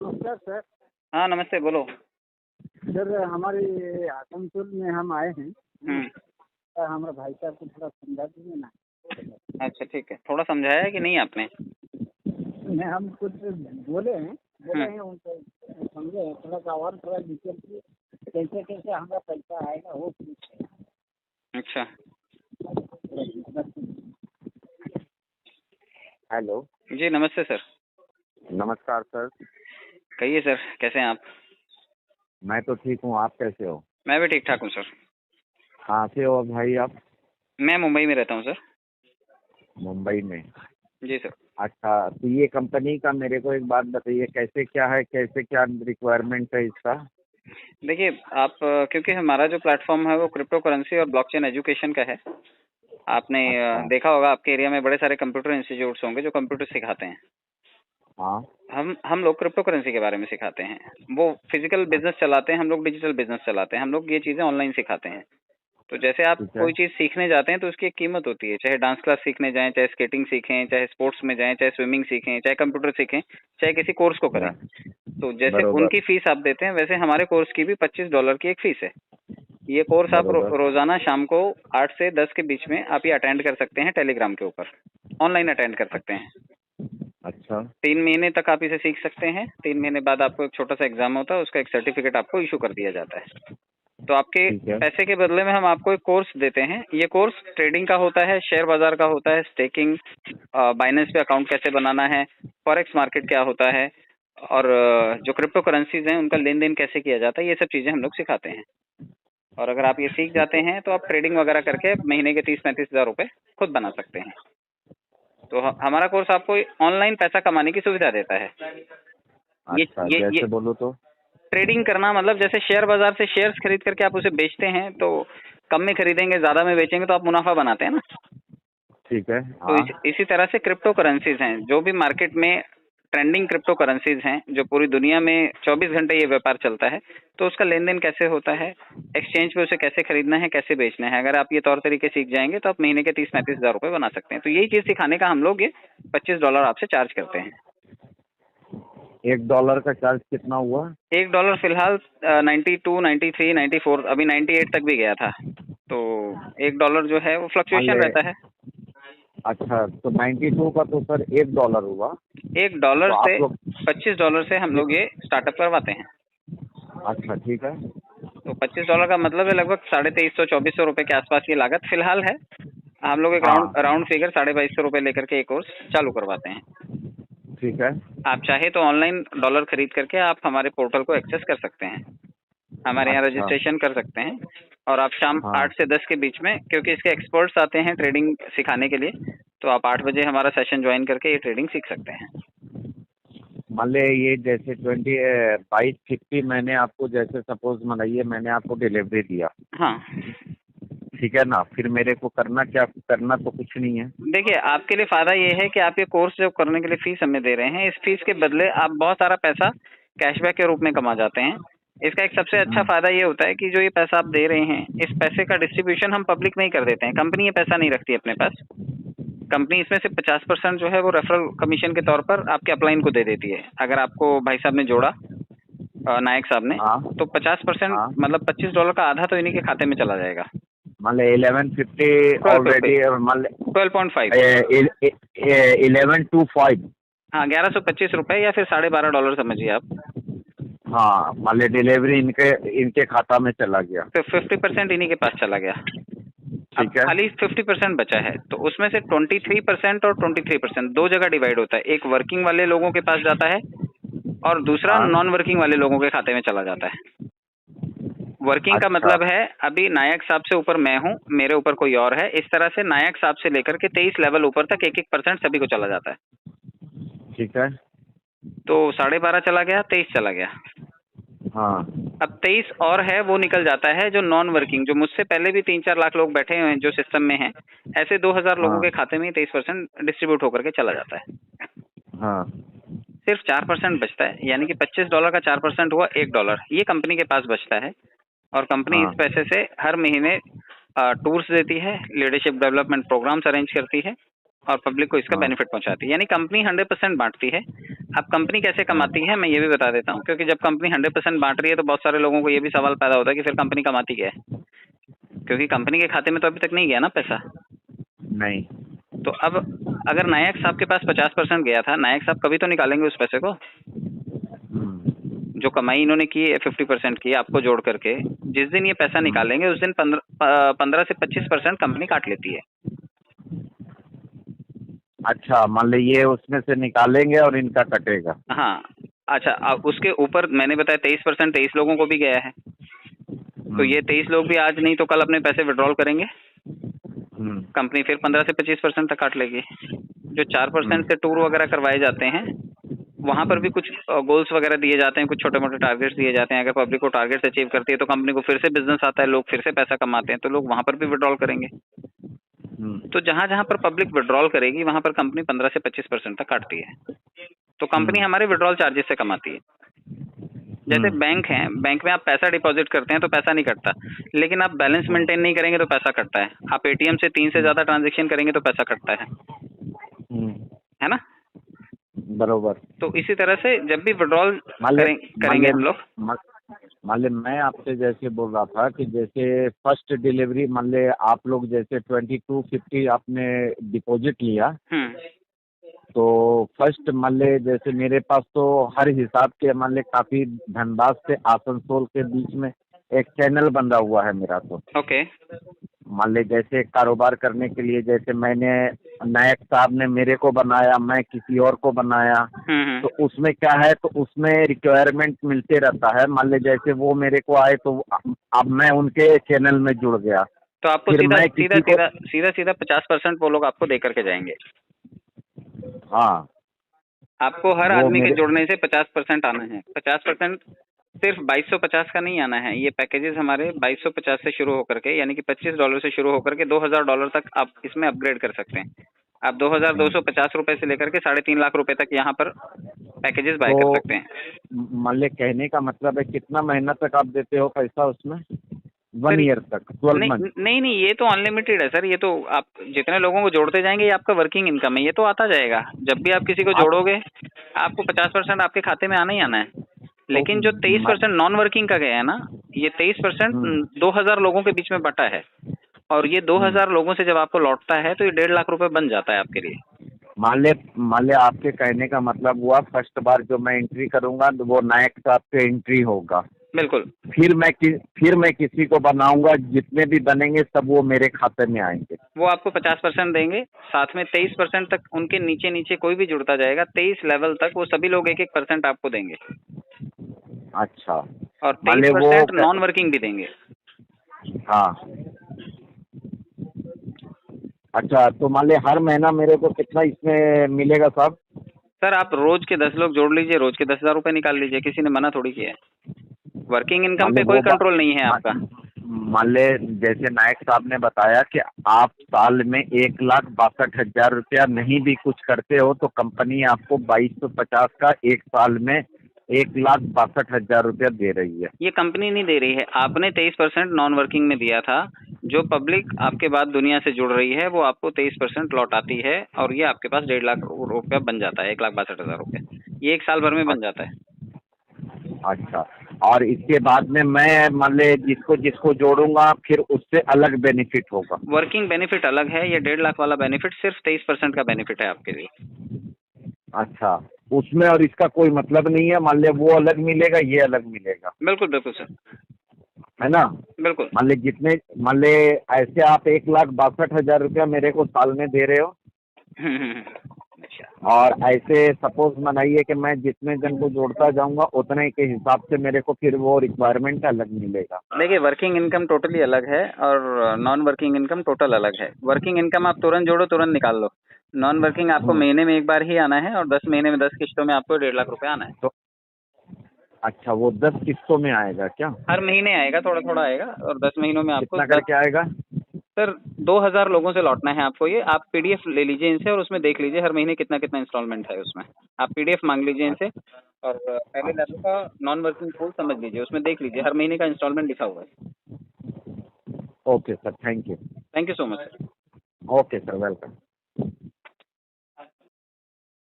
नमस्कार सर। हाँ नमस्ते, बोलो। सर हमारे आसनसोल में हम आए हैं। हम्म। सर हमारे भाई साहब को थोड़ा समझा दीजिए ना। अच्छा ठीक है, थोड़ा समझाया है कि नहीं आपने? नहीं, हम कुछ बोले हैं उनको समझे हैं, थोड़ा सा और थोड़ा डिटेल की कैसे कैसे हमारा पैसा आएगा वो पूछे। अच्छा। हेलो। जी नमस्ते सर। नमस्कार सर। कहिए सर, कैसे हैं आप? मैं तो ठीक हूँ, आप कैसे हो? मैं भी ठीक ठाक हूँ सर। कहाँ से हो भाई आप? मैं मुंबई में रहता हूँ सर। मुंबई में? जी सर। अच्छा, तो ये कंपनी का मेरे को एक बात बताइए, कैसे क्या है, कैसे क्या रिक्वायरमेंट है इसका? देखिए आप, क्योंकि हमारा जो प्लेटफॉर्म है वो क्रिप्टो करेंसी और ब्लॉकचेन एजुकेशन का है। आपने अच्छा। देखा होगा आपके एरिया में बड़े सारे कंप्यूटर इंस्टीट्यूट्स होंगे जो कंप्यूटर सिखाते हैं। हाँ। हम लोग क्रिप्टो करेंसी के बारे में सिखाते हैं। वो फिजिकल बिजनेस चलाते हैं, हम लोग डिजिटल बिजनेस चलाते हैं। हम लोग ये चीज़ें ऑनलाइन सिखाते हैं। तो जैसे आप ठीक है। कोई चीज़ सीखने जाते हैं तो उसकी एक कीमत होती है, चाहे डांस क्लास सीखने जाएं, चाहे स्केटिंग सीखें, चाहे स्पोर्ट्स में जाएं, चाहे स्विमिंग सीखें, चाहे कंप्यूटर सीखें, चाहे किसी कोर्स को करें। तो जैसे बरोबर उनकी फीस आप देते हैं वैसे हमारे कोर्स की भी $25 की एक फीस है। ये कोर्स आप बरोबर। रोजाना शाम को 8 से 10 के बीच में आप ये अटेंड कर सकते हैं, टेलीग्राम के ऊपर ऑनलाइन अटेंड कर सकते हैं। अच्छा 3 महीने तक आप इसे सीख सकते हैं। 3 महीने बाद आपको एक छोटा सा एग्जाम होता है, उसका एक सर्टिफिकेट आपको इशू कर दिया जाता है। तो आपके ठीक है। पैसे के बदले में हम आपको एक कोर्स देते हैं। ये कोर्स ट्रेडिंग का होता है, शेयर बाजार का होता है, स्टेकिंग, बाइनेंस पे अकाउंट कैसे बनाना है, फॉरेक्स मार्केट क्या होता है, और जो क्रिप्टो करेंसीज हैं उनका लेन देन कैसे किया जाता है, ये सब चीज़ें हम लोग सिखाते हैं। और अगर आप ये सीख ठीक जाते है। हैं तो आप ट्रेडिंग वगैरह करके महीने के 30-35 हज़ार रुपये खुद बना सकते हैं। तो हमारा कोर्स आपको ऑनलाइन पैसा कमाने की सुविधा देता है। ये अच्छा, ये ये जैसे बोलो तो? ट्रेडिंग करना मतलब जैसे शेयर बाजार से शेयर्स खरीद करके आप उसे बेचते हैं, तो कम में खरीदेंगे ज़्यादा में बेचेंगे तो आप मुनाफा बनाते हैं ना। ठीक है। तो हाँ। इसी तरह से क्रिप्टो करेंसीज हैं, जो भी मार्केट में ट्रेंडिंग क्रिप्टो करेंसीज हैं, जो पूरी दुनिया में 24 घंटे ये व्यापार चलता है, तो उसका लेन देन कैसे होता है, एक्सचेंज पे उसे कैसे खरीदना है, कैसे बेचना है, अगर आप ये तौर तरीके सीख जाएंगे तो आप महीने के 30-35 हज़ार रुपये बना सकते हैं। तो यही चीज़ सिखाने का हम लोग ये $25 आपसे चार्ज करते हैं। $1 का चार्ज कितना हुआ? $1 फिलहाल 92, 93, 94, अभी 98 तक भी गया था। तो $1 जो है वो मान फ्लक्चुएशन ले। रहता है। अच्छा, तो 92 का तो सर $1 हुआ। $1 तो से आप लोग $25 से हम लोग ये स्टार्टअप करवाते हैं। अच्छा ठीक है। तो $25 का मतलब है लगभग 2300-2400 रुपये के आसपास ये लागत फिलहाल है। हम लोग एक राउंड हाँ राउंड फिगर 2250 रुपये लेकर के एक कोर्स चालू करवाते हैं। ठीक है। आप चाहे तो ऑनलाइन डॉलर खरीद करके आप हमारे पोर्टल को एक्सेस कर सकते हैं, हमारे यहाँ अच्छा। रजिस्ट्रेशन कर सकते हैं। और आप शाम हाँ 8 से 10 के बीच में, क्योंकि इसके एक्सपर्ट्स आते हैं ट्रेडिंग सिखाने के लिए, तो आप 8 बजे हमारा सेशन ज्वाइन करके ये ट्रेडिंग सीख सकते हैं। मान ले ये जैसे 2250 मैंने आपको, जैसे सपोज मनाइए मैंने आपको डिलीवरी दिया, हाँ ठीक है ना, फिर मेरे को करना क्या? करना तो कुछ नहीं है। देखिए, आपके लिए फ़ायदा ये है कि आप ये कोर्स जो करने के लिए फ़ीस हमें दे रहे हैं, इस फ़ीस के बदले आप बहुत सारा पैसा कैशबैक के रूप में कमा जाते हैं। इसका एक सबसे अच्छा फ़ायदा ये होता है कि जो ये पैसा आप दे रहे हैं, इस पैसे का डिस्ट्रीब्यूशन हम पब्लिक में ही कर देते हैं। कंपनी ये पैसा नहीं रखती अपने पास। कंपनी इसमें से 50% जो है वो रेफरल कमीशन के तौर पर आपके अपलाइन को दे देती है। अगर आपको भाई साहब ने जोड़ा, नायक साहब ने, हाँ तो 50% हाँ। मतलब $25 का आधा तो इन्हीं के खाते में चला जाएगा। मान ले 1150 ऑलरेडी, मान ले 12.5। 1125। हाँ, $1125 या फिर $12.5 समझिए आप। हाँ, मान ले डिलीवरी इनके इनके खाता में चला गया। तो 50% इन्हीं के पास चला गया। अब ठीक है। खाली 50% बचा है, तो उसमें से 23% और 23% दो जगह डिवाइड होता है। एक वर्किंग वाले लोगों के पास जाता है और दूसरा हाँ। नॉन वर्किंग वाले लोगों के खाते में चला जाता है। वर्किंग का अच्छा मतलब है अभी नायक साहब से ऊपर मैं हूँ, मेरे ऊपर कोई और है, इस तरह से नायक साहब से लेकर के 23 लेवल ऊपर तक 1-1% सभी को चला जाता है। ठीक है। तो 12.5 चला गया, 23 चला गया। हाँ अब 23 और है, वो निकल जाता है जो नॉन वर्किंग, जो मुझसे पहले भी 3-4 लाख लोग बैठे हुए हैं जो सिस्टम में हैं, ऐसे 2000 लोगों हाँ के खाते में 23% डिस्ट्रीब्यूट होकर के चला जाता है। हाँ। सिर्फ 4% बचता है, यानी कि $25 का 4% हुआ $1। ये कंपनी के पास बचता है और कंपनी हाँ इस पैसे से हर महीने टूर्स देती है, लीडरशिप डेवलपमेंट प्रोग्राम्स अरेंज करती है और पब्लिक को इसका हाँ। बेनिफिट पहुंचाती है। यानी कंपनी 100% बांटती है। अब कंपनी कैसे कमाती है मैं ये भी बता देता हूँ, क्योंकि जब कंपनी 100% बांट रही है तो बहुत सारे लोगों को ये भी सवाल पैदा होता है कि फिर कंपनी कमाती क्या है, क्योंकि कंपनी के खाते में तो अभी तक नहीं गया ना पैसा। नहीं। तो अब अगर नायक साहब के पास 50% गया था, नायक साहब कभी तो निकालेंगे उस पैसे को। हम्म, जो कमाई इन्होंने की है 50% की आपको जोड़ करके, जिस दिन ये पैसा निकालेंगे उस दिन 15 से 25% कंपनी काट लेती है। अच्छा, मान लीजिए उसमें से निकालेंगे और इनका कटेगा। हाँ, अच्छा, अब उसके ऊपर मैंने बताया 23% 23 लोगों को भी गया है, तो ये 23 लोग भी आज नहीं तो कल अपने पैसे विड्रॉल करेंगे, कंपनी फिर 15 से 25% तक काट लेगी। जो 4% से टूर वगैरह करवाए जाते हैं वहां पर भी कुछ गोल्स वगैरह दिए जाते हैं, कुछ छोटे मोटे टारगेट्स दिए जाते हैं। अगर पब्लिक को टारगेट्स अचीव करती है तो कंपनी को फिर से बिजनेस आता है, लोग फिर से पैसा कमाते हैं, तो लोग वहां पर भी विड्रॉल करेंगे। तो जहां जहां पर पब्लिक विड्रॉल करेगी वहां पर कंपनी 15 से 25% तक काटती है। तो कंपनी हमारे विड्रॉल चार्जेस से कमाती है। जैसे बैंक है, बैंक में आप पैसा डिपॉजिट करते हैं तो पैसा नहीं कटता, लेकिन आप बैलेंस मेंटेन नहीं करेंगे तो पैसा कटता है। आप एटीएम से 3 से ज्यादा ट्रांजेक्शन करेंगे तो पैसा कटता है ना। बरोबर। तो इसी तरह से जब भी विड्रॉल करेंगे हम लोग, मान ले मैं आपसे जैसे बोल रहा था कि जैसे फर्स्ट डिलीवरी मान ले आप लोग जैसे 2250 आपने डिपॉजिट लिया, तो फर्स्ट मान ले जैसे मेरे पास तो हर हिसाब के मान ले काफी धनबाद से आसनसोल के बीच में एक चैनल बंधा हुआ है मेरा। तो ओके, मान ले जैसे कारोबार करने के लिए जैसे मैंने नायक साहब ने मेरे को बनाया, मैं किसी और को बनाया, तो उसमें क्या है, तो उसमें रिक्वायरमेंट मिलते रहता है। मान ले जैसे वो मेरे को आए तो अब मैं उनके चैनल में जुड़ गया, तो आपको फिर सीधा मैं सीधा किसी को सीधा सीधा 50% वो लोग आपको दे करके जाएंगे। हाँ, आपको हर वो आदमी के मेरे जोड़ने से 50% आना है। 50% सिर्फ 2250 का नहीं आना है। ये पैकेजेस हमारे 2250 से शुरू होकर के, यानी कि $25 से शुरू होकर के $2000 तक आप इसमें अपग्रेड कर सकते हैं। आप 2250 रुपए से लेकर के 3.5 लाख रुपए तक यहाँ पर पैकेजेस बाय कर सकते हैं। मान ले कहने का मतलब है कितना महीना तक आप देते हो पैसा उसमें? 1 ईयर तक, 12 मंथ? नहीं, ये तो अनलिमिटेड है सर। ये तो आप जितने लोगों को जोड़ते जाएंगे ये आपका वर्किंग इनकम है, ये तो आता जाएगा। जब भी आप किसी को जोड़ोगे आपको 50% आपके खाते में आना ही आना है। लेकिन जो 23% नॉन वर्किंग का गया है ना, ये 23% 2000 लोगों के बीच में बटा है, और ये 2000 लोगों से जब आपको लौटता है तो ये 1.5 लाख रुपए बन जाता है आपके लिए। मान ले आपके कहने का मतलब हुआ फर्स्ट बार जो मैं एंट्री करूंगा तो वो नायक साहब पे एंट्री होगा। बिल्कुल। फिर मैं किसी को बनाऊंगा, जितने भी बनेंगे सब वो मेरे खाते में आएंगे। वो आपको 50% देंगे, साथ में 23% तक उनके नीचे नीचे कोई भी जुड़ता जाएगा। 23 लेवल तक वो सभी लोग 1-1% आपको देंगे। अच्छा, और 23% नॉन वर्किंग भी देंगे। हाँ, अच्छा, तो मान ले हर महीना मेरे को कितना इसमें मिलेगा साहब? सर आप रोज के 10 लोग जोड़ लीजिए, रोज के 10,000 रुपए निकाल लीजिए, किसी ने मना थोड़ी किया है। वर्किंग इनकम पे कोई कंट्रोल नहीं है आपका। मान ले जैसे नायक साहब ने बताया कि आप साल में 1,62,000 रुपया नहीं भी कुछ करते हो तो कंपनी आपको 2250 का एक साल में 1,62,000 रुपया दे रही है। ये कंपनी नहीं दे रही है, आपने 23% नॉन वर्किंग में दिया था। जो पब्लिक आपके बाद दुनिया से जुड़ रही है वो आपको 23% लौटाती है, और ये आपके पास 1.5 लाख रुपया बन जाता है, 1,62,000 रुपये। ये एक साल भर में बन जाता है। अच्छा, और इसके बाद में मैं मान ले जिसको जिसको जोड़ूंगा फिर उससे अलग बेनिफिट होगा? वर्किंग बेनिफिट अलग है, ये 1.5 लाख वाला बेनिफिट सिर्फ 23% का बेनिफिट है आपके लिए। अच्छा, उसमें और इसका कोई मतलब नहीं है? मान ले वो अलग मिलेगा, ये अलग मिलेगा? बिल्कुल बिल्कुल सर, है ना? बिल्कुल। मान ले ऐसे आप 1,62,000 रुपया मेरे को साल में दे रहे हो, और ऐसे सपोज मनाइए कि मैं जितने जन को जोड़ता जाऊंगा उतने के हिसाब से मेरे को फिर वो रिक्वायरमेंट अलग मिलेगा। देखिए, वर्किंग इनकम टोटली अलग है और नॉन वर्किंग इनकम टोटल अलग है। वर्किंग इनकम आप तुरंत जोड़ो तुरंत निकाल लो। नॉन वर्किंग आपको महीने में एक बार ही आना है, और 10 महीने में 10 किस्तों में आपको 1.5 लाख रुपए आना है। तो अच्छा, वो 10 किस्तों में आएगा क्या? हर महीने आएगा, थोड़ा थोड़ा आएगा, और 10 महीनों में आपको कितना करके आएगा? सर 2000 लोगों से लौटना है आपको। ये आप पीडीएफ ले लीजिए इनसे और उसमें देख लीजिए हर महीने कितना कितना इंस्टॉलमेंट है उसमें। आप पीडीएफ मांग लीजिए इनसे, और पहले लेवल का नॉन वर्किंग कोड समझ लीजिए, उसमें देख लीजिए हर महीने का इंस्टॉलमेंट लिखा हुआ है। Okay sir, thank you. Thank you so much sir. Okay sir, welcome.